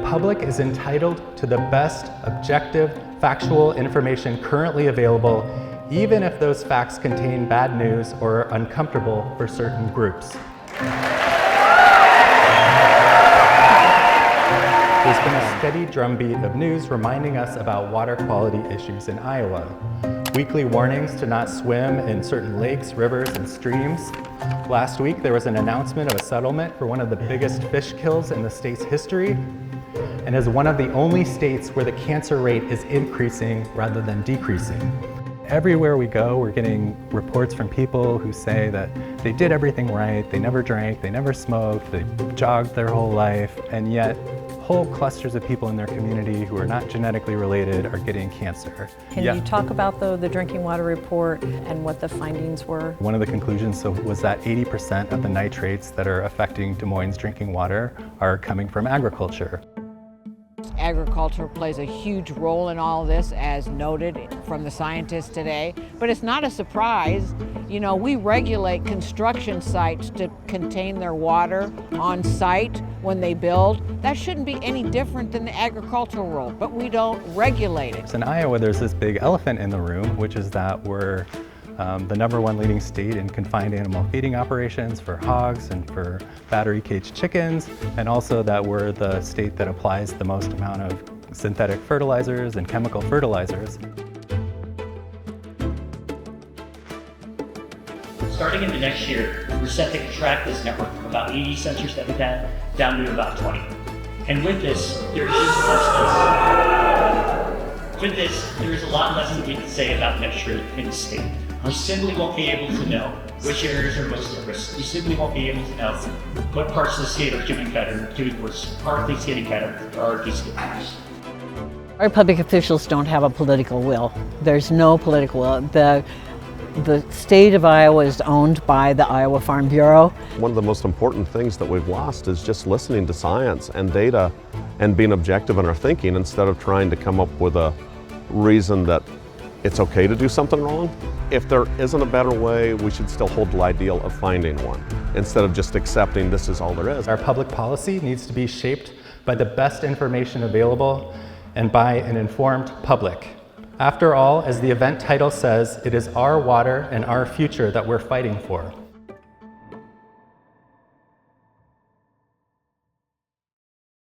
public is entitled to the best objective, factual information currently available, even if those facts contain bad news or are uncomfortable for certain groups. There's been a steady drumbeat of news reminding us about water quality issues in Iowa. Weekly warnings to not swim in certain lakes, rivers, and streams. Last week, there was an announcement of a settlement for one of the biggest fish kills in the state's history, and is one of the only states where the cancer rate is increasing rather than decreasing. Everywhere we go, we're getting reports from people who say that they did everything right, they never drank, they never smoked, they jogged their whole life, and yet whole clusters of people in their community who are not genetically related are getting cancer. Can you talk about the drinking water report and what the findings were? One of the conclusions was that 80% of the nitrates that are affecting Des Moines' drinking water are coming from agriculture. Agriculture plays a huge role in all of this, as noted from the scientists today, but it's not a surprise. You know, we regulate construction sites to contain their water on site when they build. That shouldn't be any different than the agricultural role, but we don't regulate it. In Iowa, there's this big elephant in the room, which is that we're the #1 leading state in confined animal feeding operations for hogs and for battery caged chickens, and also that we're the state that applies the most amount of synthetic fertilizers and chemical fertilizers. Starting in the next year, we're set to contract this network from about 80 sensors that we've had down to about 20. And with this, there is a lot less that we can say about mixture in the state. We simply won't be able to know which areas are most at risk. We simply won't be able to know what parts of the state are doing better, doing worse, partly getting better, or just getting worse. Our public officials don't have a political will. There's no political will. The state of Iowa is owned by the Iowa Farm Bureau. One of the most important things that we've lost is just listening to science and data and being objective in our thinking instead of trying to come up with a reason that it's okay to do something wrong. If there isn't a better way, we should still hold the ideal of finding one instead of just accepting this is all there is. Our public policy needs to be shaped by the best information available and by an informed public. After all, as the event title says, it is our water and our future that we're fighting for.